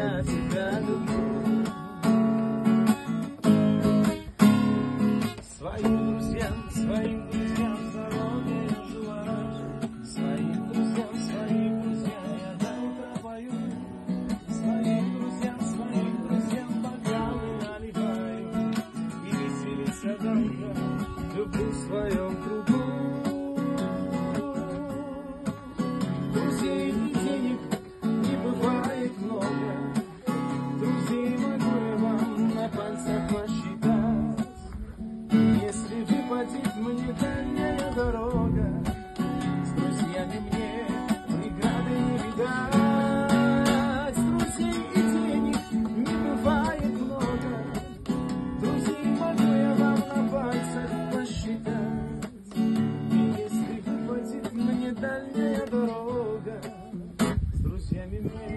я тебя люблю. Своим друзьям в дороге я желаю, своим друзьям я до утра пою, своим друзьям бокалы наливаю, и веселится дорога, люблю в своем кругу. Друзей и денег не бывает много, друзей могу я вам на пальцах посчитать. Если выпадет мне дальняя дорога, с друзьями мне преграды не видать. Друзей и денег не бывает много, друзей могу я вам на пальцах посчитать. И если выпадет мне дальняя дорога, с друзьями мне